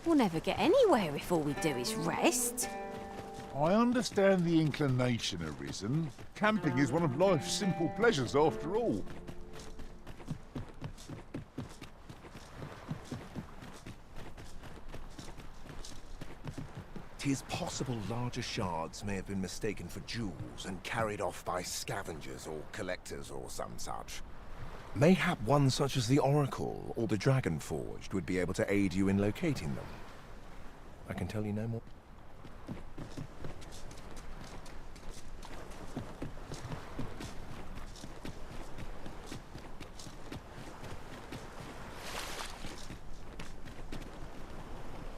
We'll never get anywhere if all we do is rest. I understand the inclination arisen. Camping is one of life's simple pleasures after all. 'Tis possible larger shards may have been mistaken for jewels and carried off by scavengers or collectors or some such. Mayhap one such as the Oracle or the Dragon Forged would be able to aid you in locating them. I can tell you no more.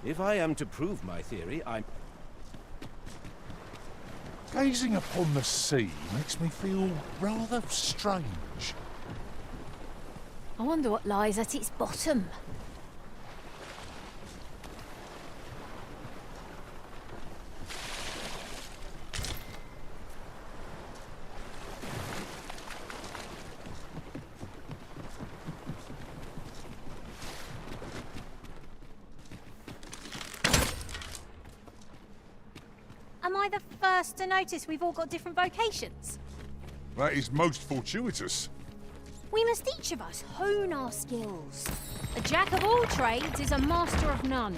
If I am to prove my theory, I'm... Gazing upon the sea makes me feel rather strange. I wonder what lies at its bottom. Am I the first to notice we've all got different vocations? That is most fortuitous. We must each of us hone our skills. A jack of all trades is a master of none.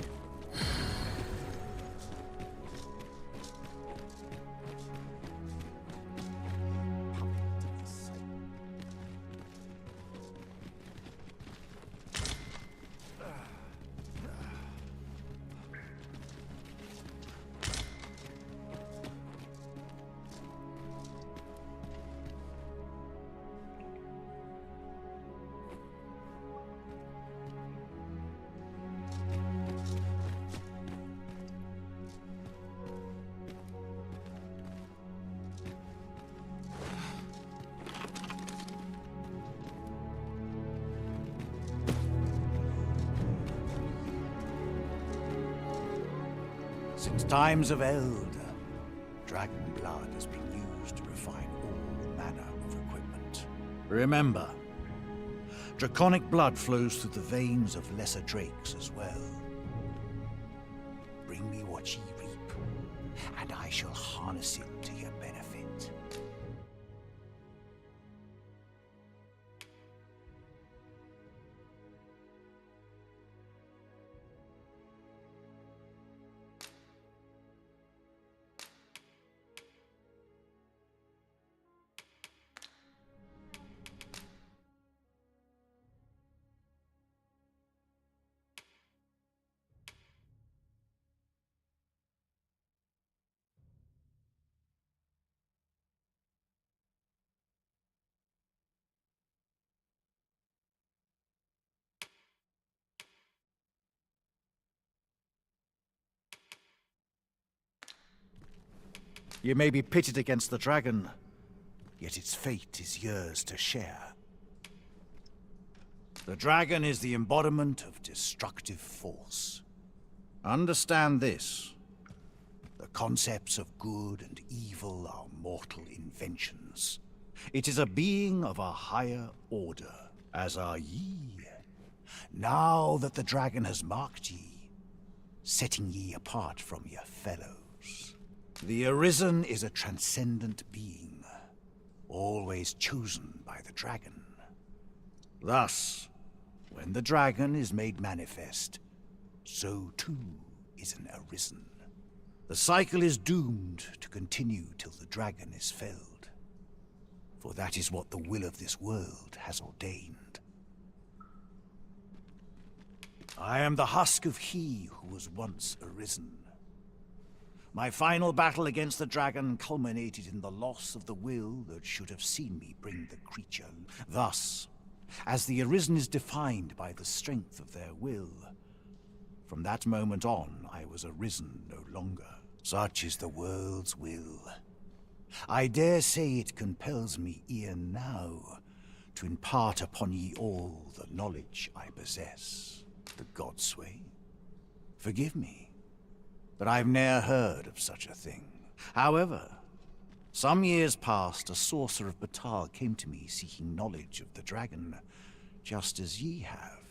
Since times of eld, dragon blood has been used to refine all manner of equipment. Remember, draconic blood flows through the veins of lesser drakes as well. Bring me what ye reap, and I shall harness it to your benefit. You may be pitted against the dragon, yet its fate is yours to share. The dragon is the embodiment of destructive force. Understand this. The concepts of good and evil are mortal inventions. It is a being of a higher order, as are ye. Now that the dragon has marked ye, setting ye apart from your fellows. The Arisen is a transcendent being, always chosen by the dragon. Thus, when the dragon is made manifest, so too is an Arisen. The cycle is doomed to continue till the dragon is felled, for that is what the will of this world has ordained. I am the husk of he who was once Arisen. My final battle against the dragon culminated in the loss of the will that should have seen me bring the creature. Thus, as the Arisen is defined by the strength of their will, from that moment on I was Arisen no longer. Such is the world's will. I dare say it compels me e'en now to impart upon ye all the knowledge I possess. The God's way. Forgive me, but I've ne'er heard of such a thing. However, Some years past, a sorcerer of Batal came to me seeking knowledge of the dragon, just as ye have.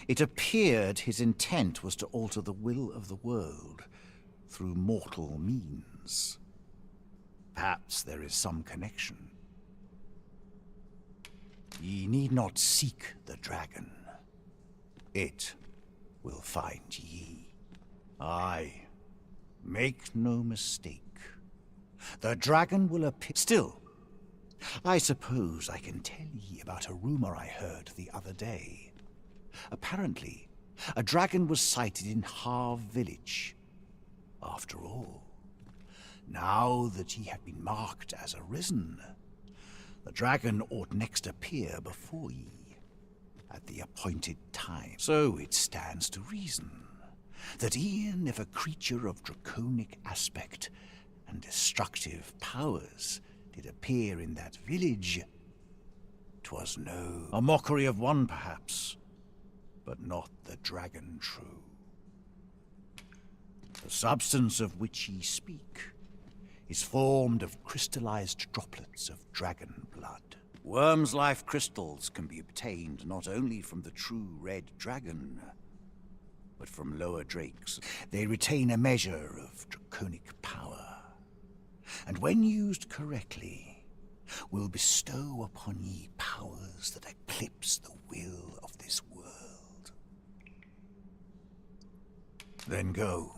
It appeared his intent was to alter the will of the world through mortal means. Perhaps there is some connection. Ye need not seek the dragon. It will find ye. Aye, make no mistake. The dragon will appear. Still, I suppose I can tell ye about a rumor I heard the other day. Apparently, a dragon was sighted in Harv village. After all, now that ye have been marked as arisen, the dragon ought next appear before ye at the appointed time. So it stands to reason that e'en if a creature of draconic aspect and destructive powers did appear in that village, 'twas a mockery of one perhaps, but not the dragon true. The substance of which ye speak is formed of crystallized droplets of dragon blood. Worm's life crystals can be obtained not only from the true red dragon, but from lower drakes. They retain a measure of draconic power, and when used correctly, will bestow upon ye powers that eclipse the will of this world. Then go,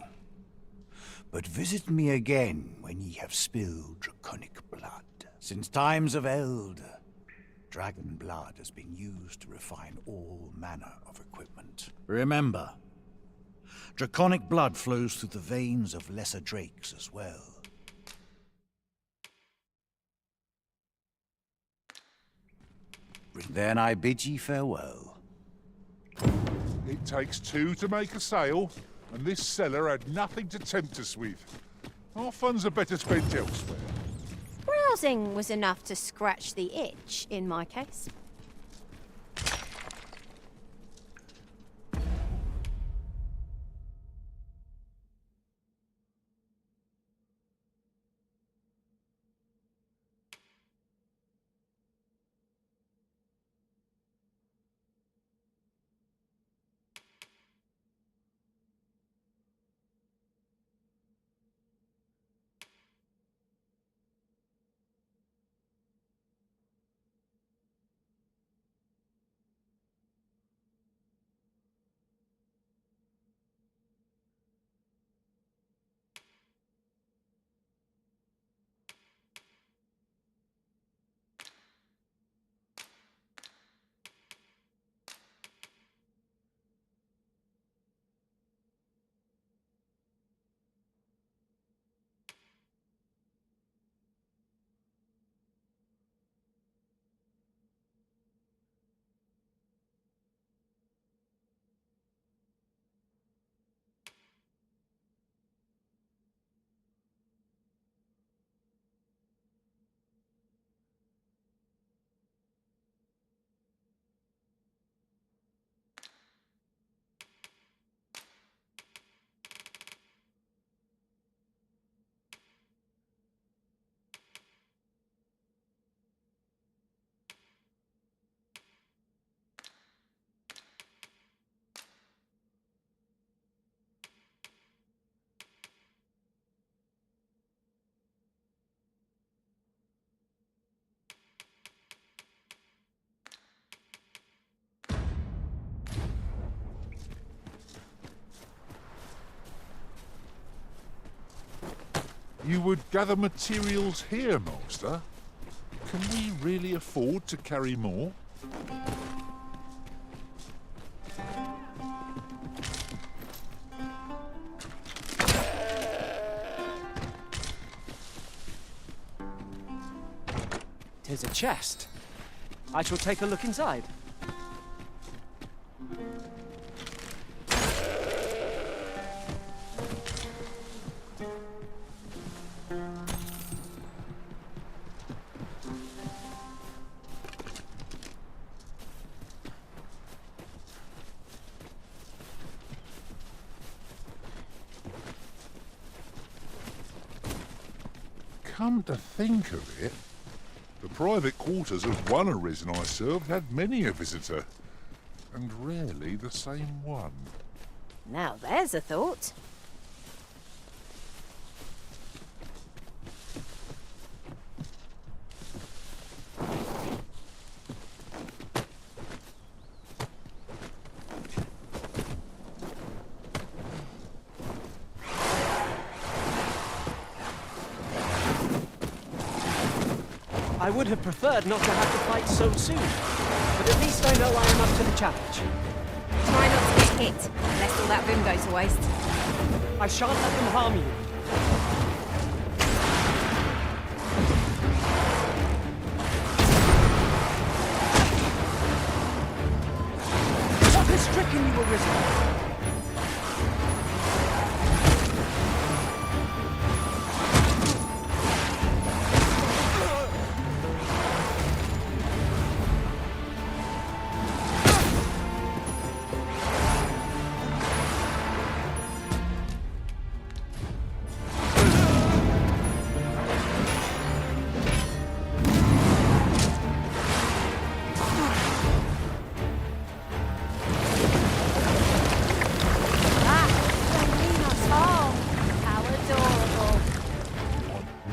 but visit me again when ye have spilled draconic blood. Since times of eld, dragon blood has been used to refine all manner of equipment. Remember, draconic blood flows through the veins of lesser drakes as well. Then I bid ye farewell. It takes two to make a sale, and this cellar had nothing to tempt us with. Our funds are better spent elsewhere. Browsing was enough to scratch the itch, in my case. You would gather materials here, Master? Can we really afford to carry more? Tis a chest. I shall take a look inside. Come to think of it, the private quarters of one arisen I served had many a visitor, and rarely the same one. Now there's a thought. I would have preferred not to have to fight so soon, but at least I know I am up to the challenge. Try not to get hit, lest all that vim go to waste. I shan't let them harm you. What has stricken you, Arisen?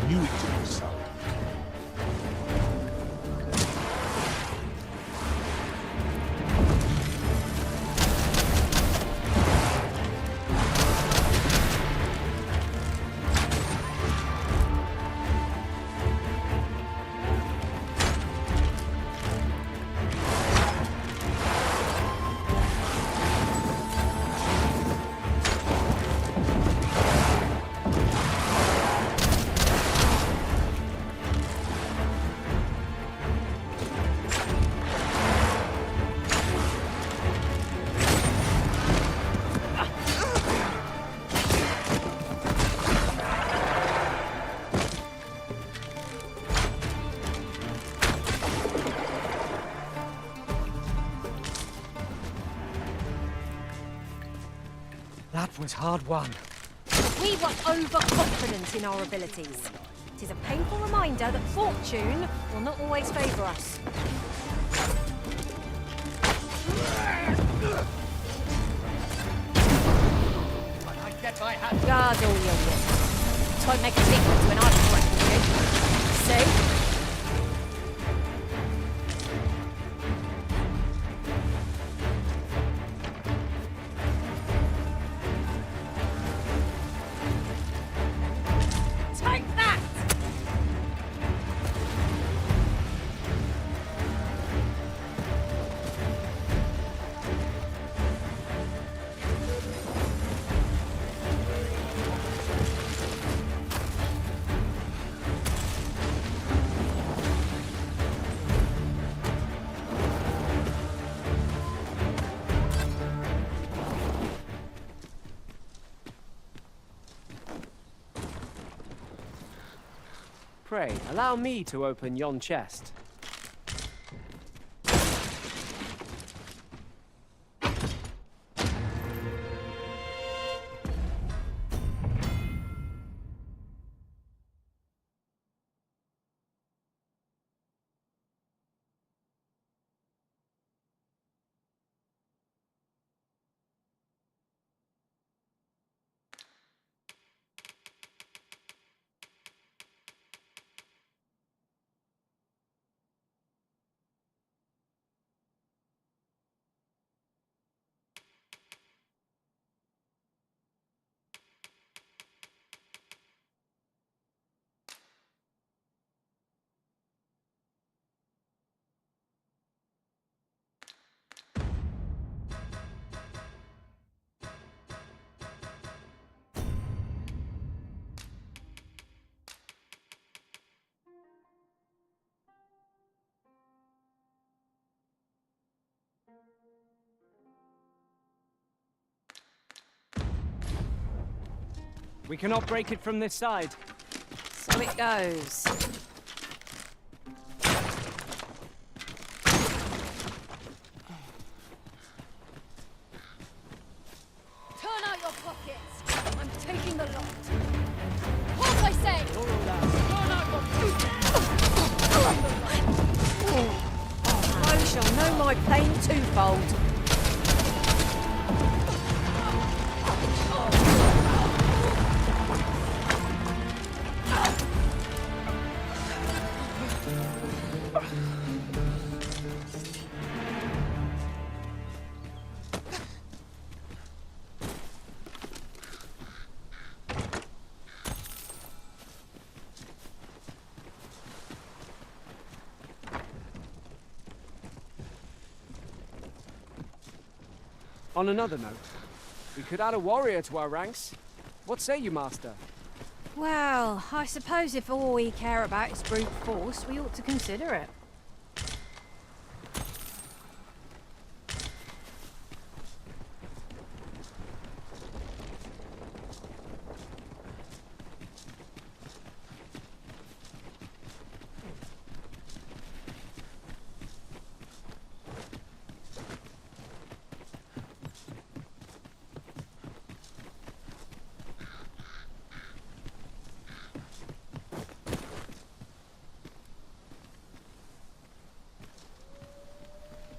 Knew it to be so. That was hard won. We were overconfident in our abilities. It is a painful reminder that fortune will not always favour us. I get my hat. Guard all your wits. Won't make a difference when I threaten you. See? Take that! Pray, allow me to open yon chest. We cannot break it from this side. So it goes. Turn out your pockets. I'm taking the lot. What I say? You're all out. Turn out my pain twofold. On another note, we could add a warrior to our ranks. What say you, Master? Well, I suppose if all we care about is brute force, we ought to consider it.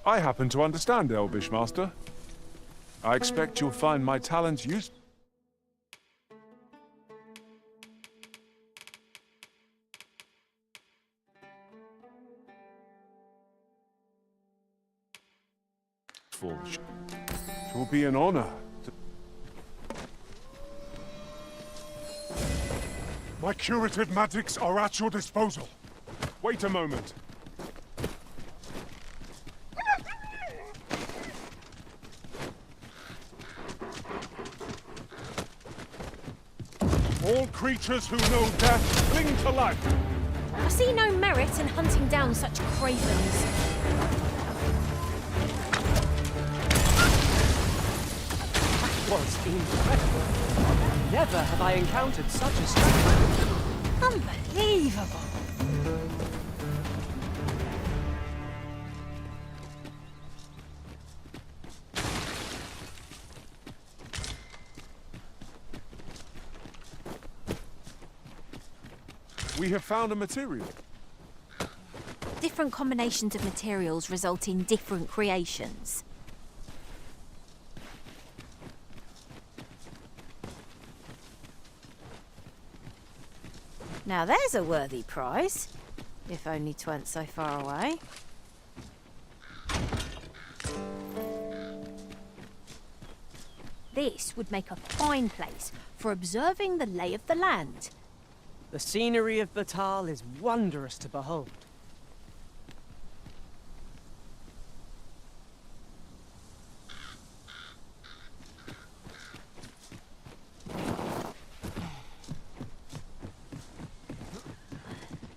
I happen to understand Elvish, Master. I expect you'll find my talents useful. It will be an honor to... My curative magics are at your disposal. Wait a moment. All creatures who know death cling to life. I see no merit in hunting down such cravens. Was incredible. Never have I encountered such a strength. Unbelievable. We have found a material. Different combinations of materials result in different creations. Now there's a worthy prize, if only 'tweren't so far away. This would make a fine place for observing the lay of the land. The scenery of Batal is wondrous to behold.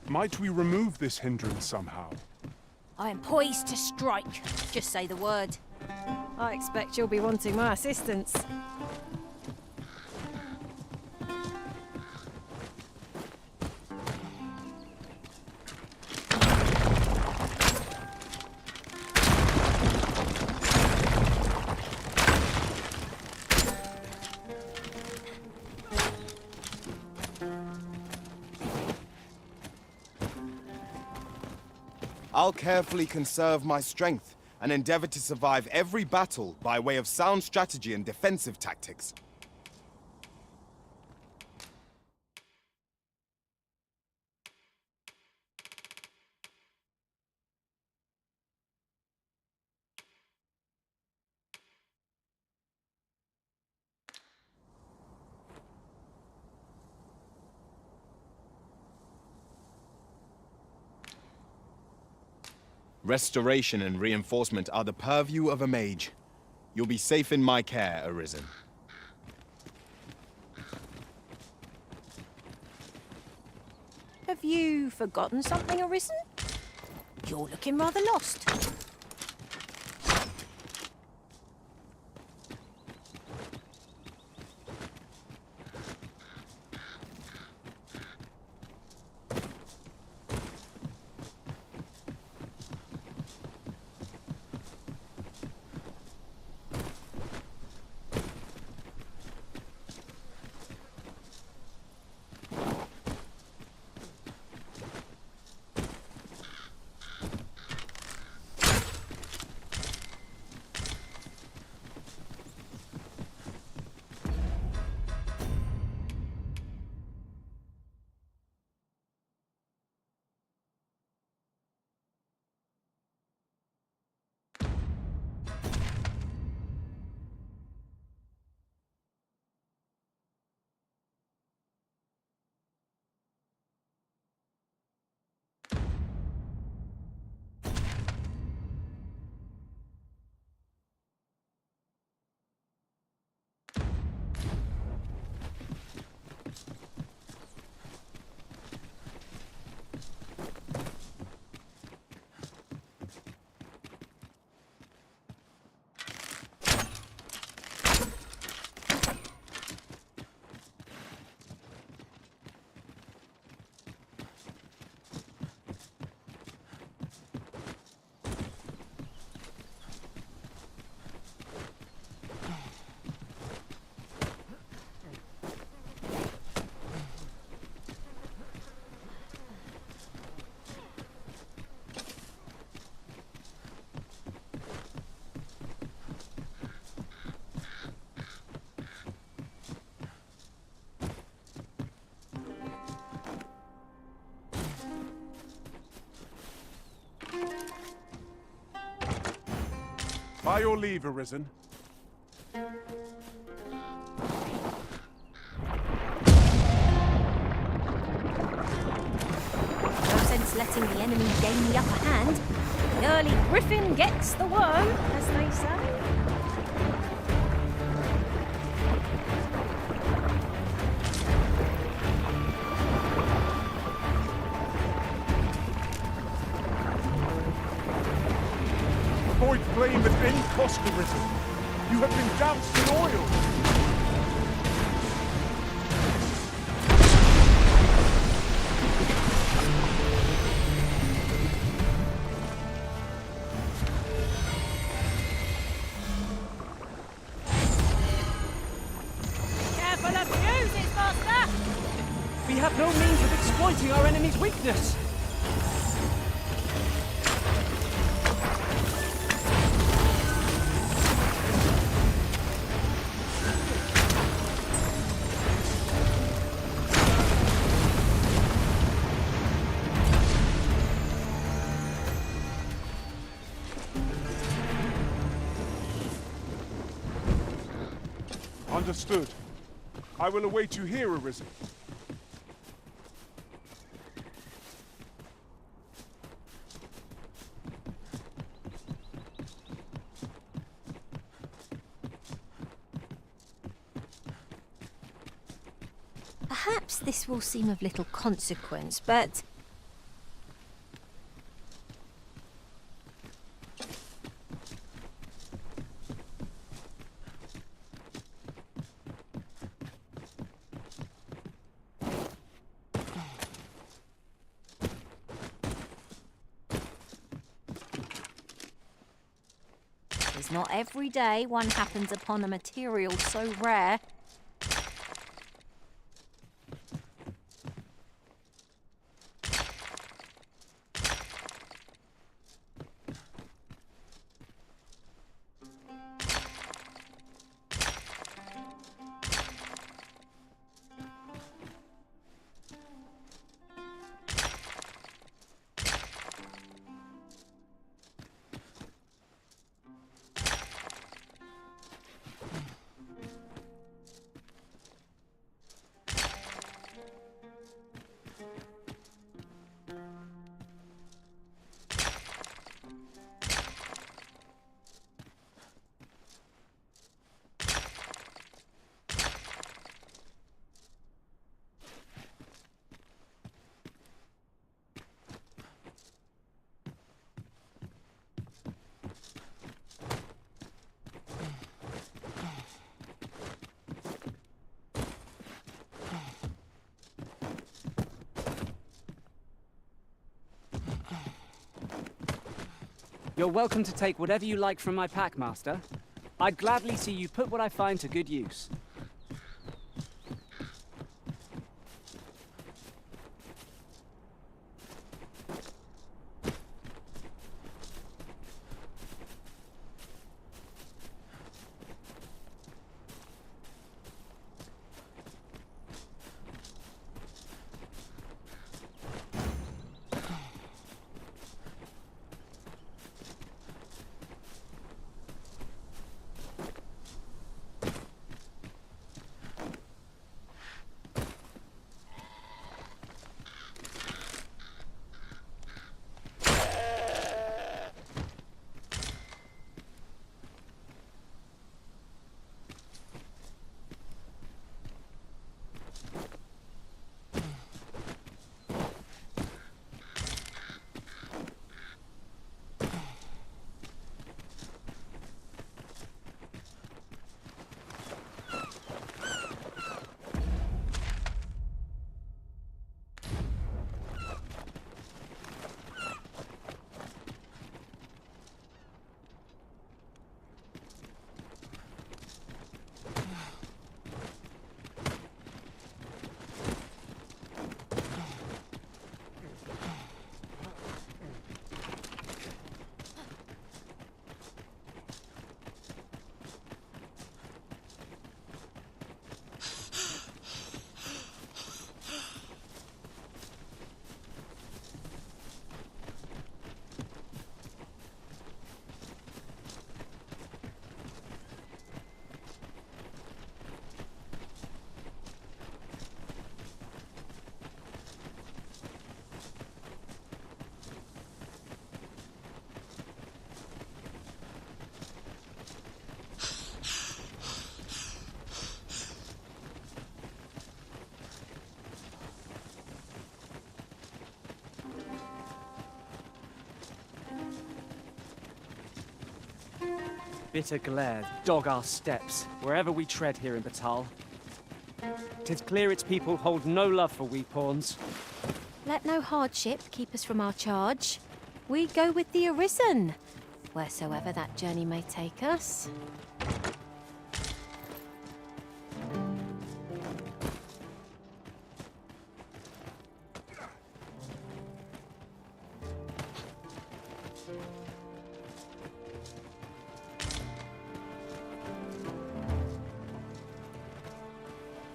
Might we remove this hindrance somehow? I am poised to strike. Just say the word. I expect you'll be wanting my assistance. I'll carefully conserve my strength and endeavor to survive every battle by way of sound strategy and defensive tactics. Restoration and reinforcement are the purview of a mage. You'll be safe in my care, Arisen. Have you forgotten something, Arisen? You're looking rather lost. By your leave, Arisen. No sense letting the enemy gain the upper hand. The early griffin gets the worm, as they say. Avoid flame at any cost, Arisen. You have been doused in oil. Careful of fuses, Master! We have no means of exploiting our enemy's weakness. Understood. I will await you here, Arisen. Perhaps this will seem of little consequence, but it's not every day one happens upon a material so rare. You're welcome to take whatever you like from my pack, Master. I'd gladly see you put what I find to good use. Bitter glare dog our steps, wherever we tread here in Batal. 'Tis clear its people hold no love for we pawns. Let no hardship keep us from our charge. We go with the Arisen, wheresoever that journey may take us.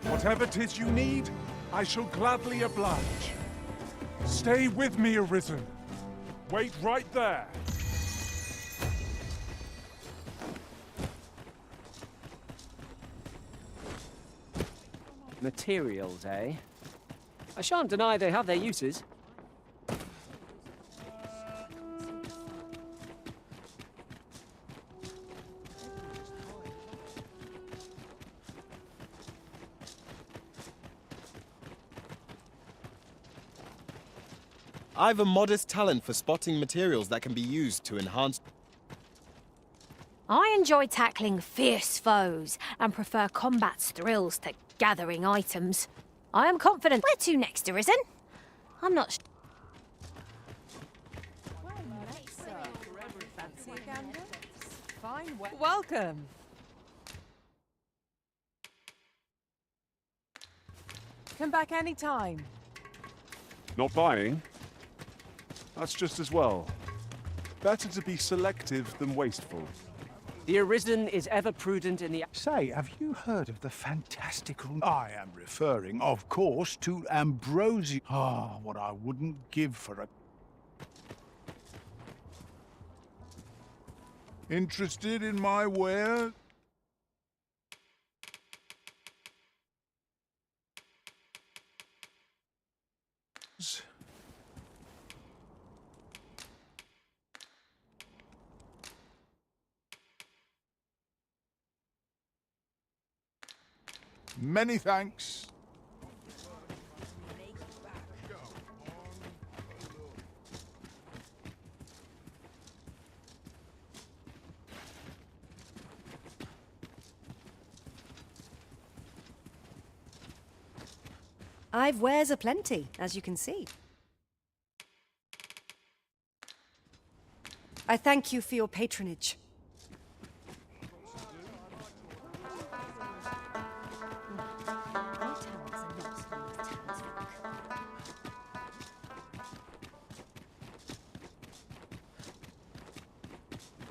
Whatever 'tis you need, I shall gladly oblige. Stay with me, Arisen. Wait right there. Materials, eh? I shan't deny they have their uses. I've a modest talent for spotting materials that can be used to enhance... I enjoy tackling fierce foes and prefer combat's thrills to gathering items. I am confident. Where to next, Arisen? I'm not... Welcome. Come back anytime. Not buying? That's just as well. Better to be selective than wasteful. The Arisen is ever prudent in the... Say, have you heard of the fantastical... I am referring, of course, to Ambrosia. Ah, what I wouldn't give for a... Interested in my wares? Many thanks. I've wares aplenty, as you can see. I thank you for your patronage.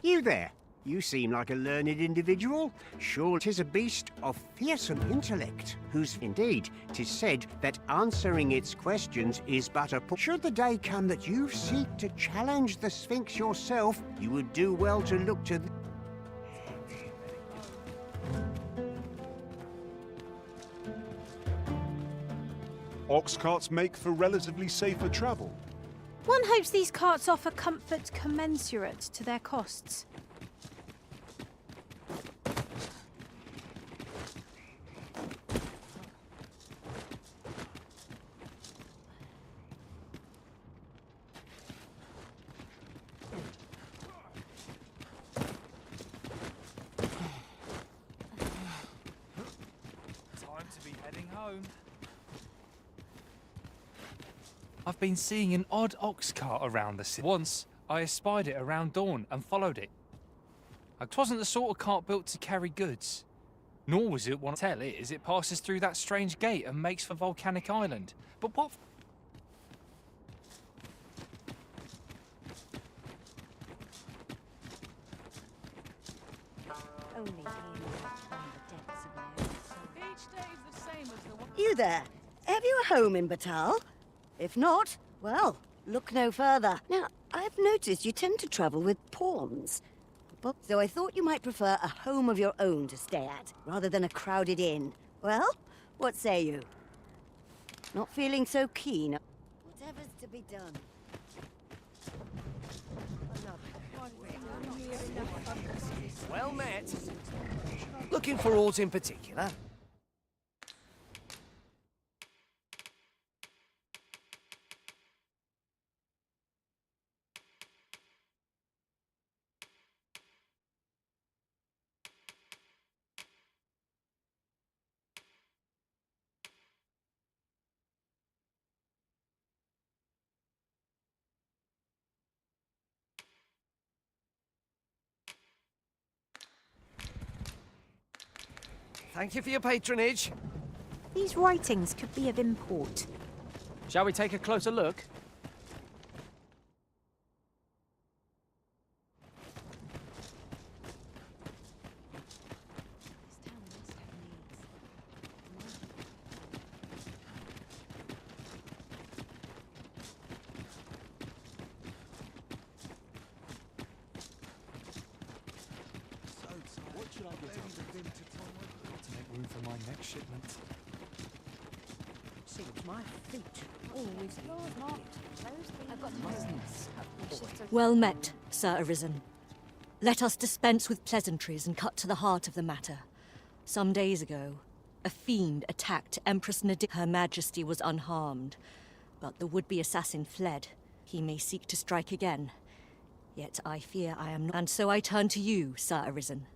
You there. You seem like a learned individual. Sure, 'tis a beast of fearsome intellect, whose indeed 'tis said that answering its questions is but a... Should the day come that you seek to challenge the Sphinx yourself, you would do well to look to... Ox carts make for relatively safer travel. One hopes these carts offer comfort commensurate to their costs. Time to be heading home. I've been seeing an odd ox cart around the city. Once, I espied it around dawn and followed it. It wasn't the sort of cart built to carry goods. Nor was it one. Tell is it passes through that strange gate and makes for Volcanic Island. But what... You there. Have you a home in Batal? If not, well, look no further. Now, I've noticed you tend to travel with pawns. So I thought you might prefer a home of your own to stay at, rather than a crowded inn. Well, what say you? Not feeling so keen? Whatever's to be done. Well met. Looking for aught in particular? Thank you for your patronage. These writings could be of import. Shall we take a closer look? What should I get to make room for my next shipment? Seems my feet always I've got business. Well met, Sir Arisen. Let us dispense with pleasantries and cut to the heart of the matter. Some days ago, a fiend attacked Empress Nadir. Her Majesty was unharmed, but the would-be assassin fled. He may seek to strike again. Yet I fear I am not. And so I turn to you, Sir Arisen.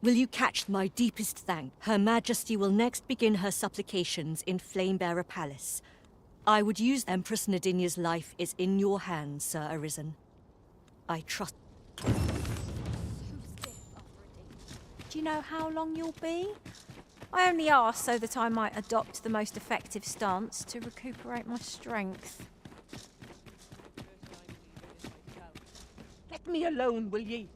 Will you catch my deepest thanks? Her Majesty will next begin her supplications in Flamebearer Palace. I would use Empress Nadinia's life is in your hands, Sir Arisen. I trust. Do you know how long you'll be? I only ask so that I might adopt the most effective stance to recuperate my strength. Let me alone, will ye?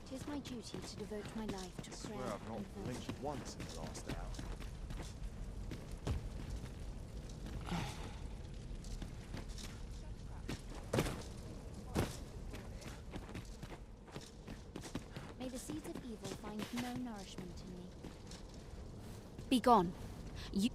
It is my duty to devote my life to prayer. I've not blinked once in the last hour. May the seeds of evil find no nourishment in me. Be gone. You.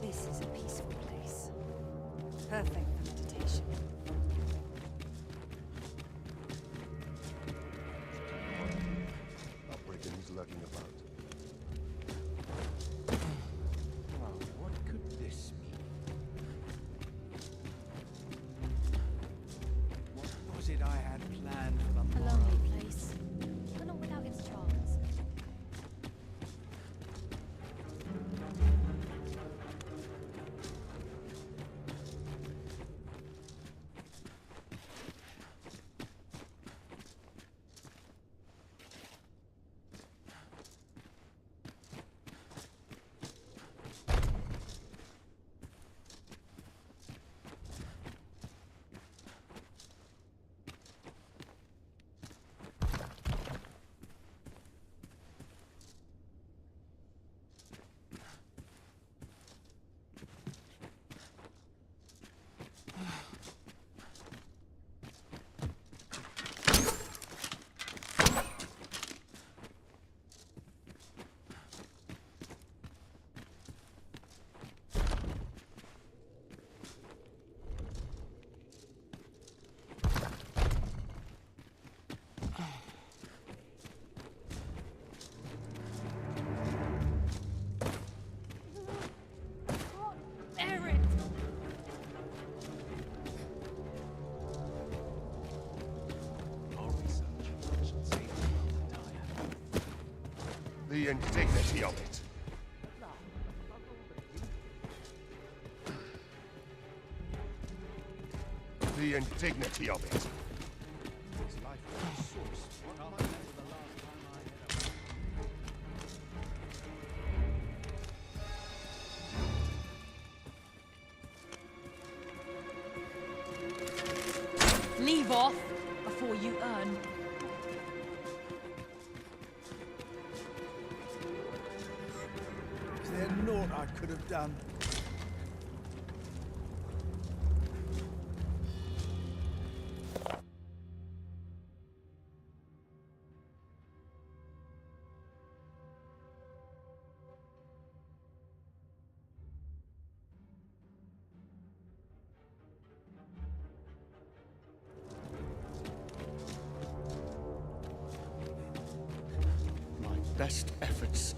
This is a peaceful place. Perfect for meditation. A brigand's lurking about. What could this mean? What was it I had planned for the A lonely place, but not without its charms. The indignity of it. The indignity of it. Leave off before you earn. Is there naught I could have done? best efforts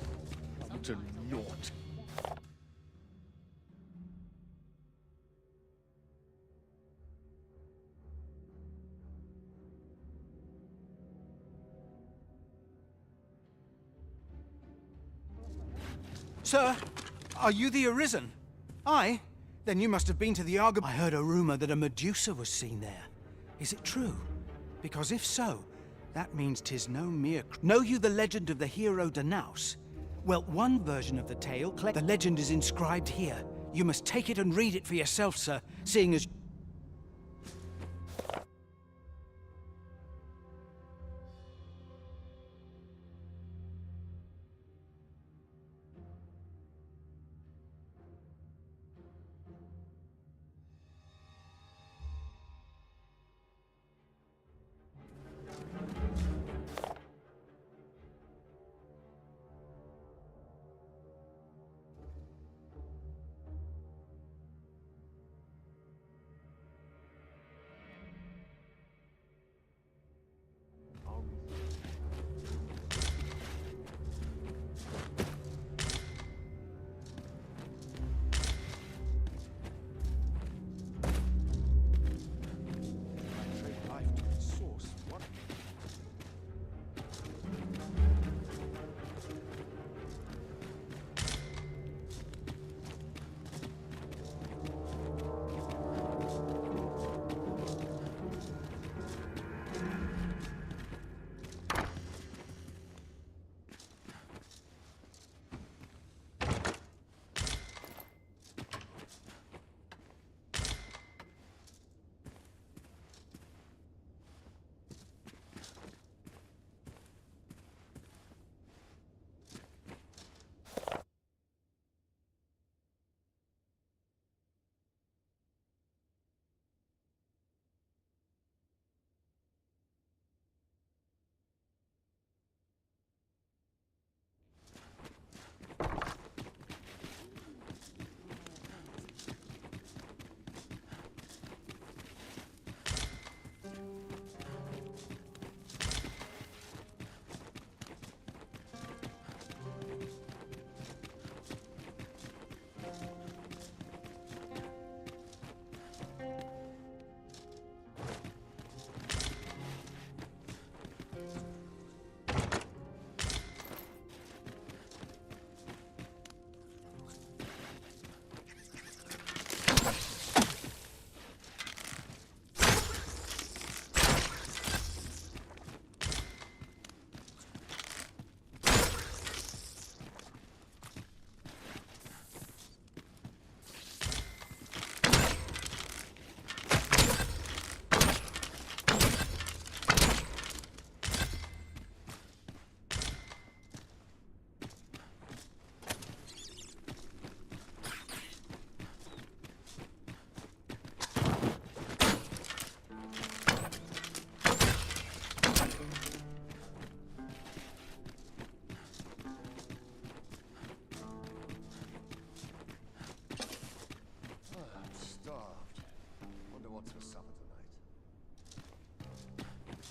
come to naught. Sir, are you the Arisen? Aye? Then you must have been to the Argo. I heard a rumor that a Medusa was seen there. Is it true? Because if so, that means 'tis no mere... Know you the legend of the hero Danaus? Well, one version of the tale... The legend is inscribed here. You must take it and read it for yourself, sir, seeing as...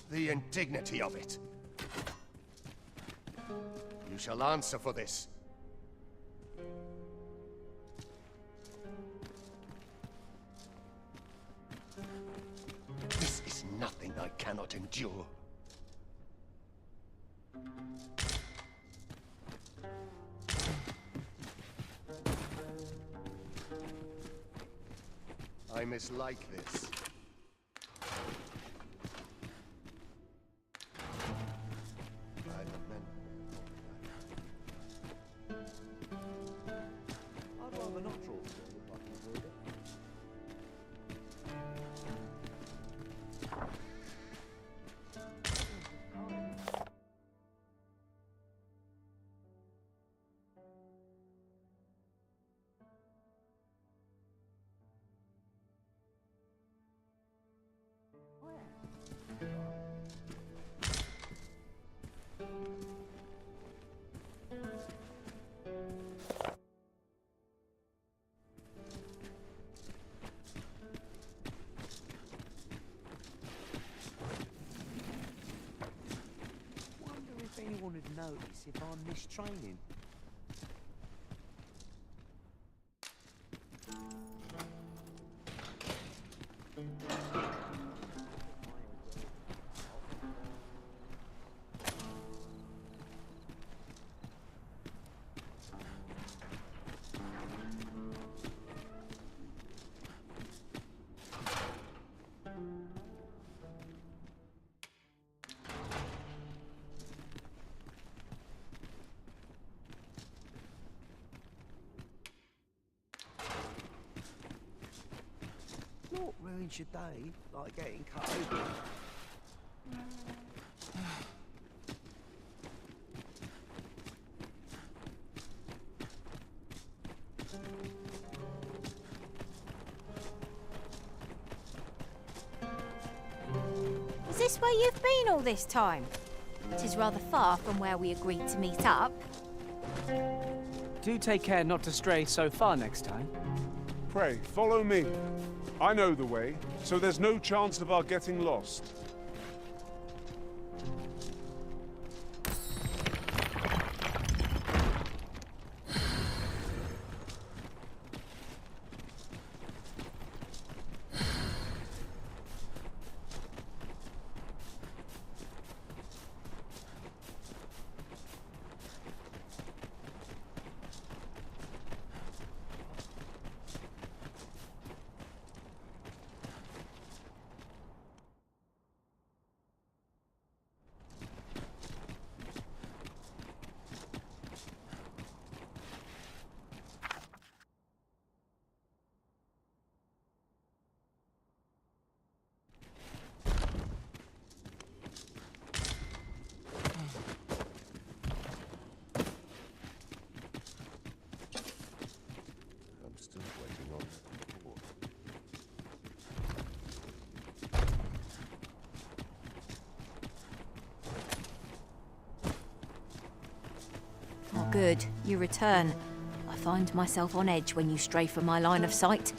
The indignity of it. You shall answer for this. This is nothing I cannot endure. I mislike this. would notice if I'm mistraining. What ruins your day, like getting cut open? Is this where you've been all this time? It is rather far from where we agreed to meet up. Do take care not to stray so far next time. Pray, follow me. I know the way, so there's no chance of our getting lost. Oh, good. You return. I find myself on edge when you stray from my line of sight.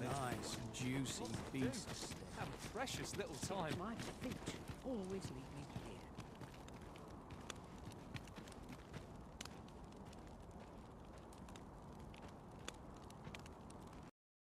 Nice, juicy beast. Have a precious little time. My feet always lead me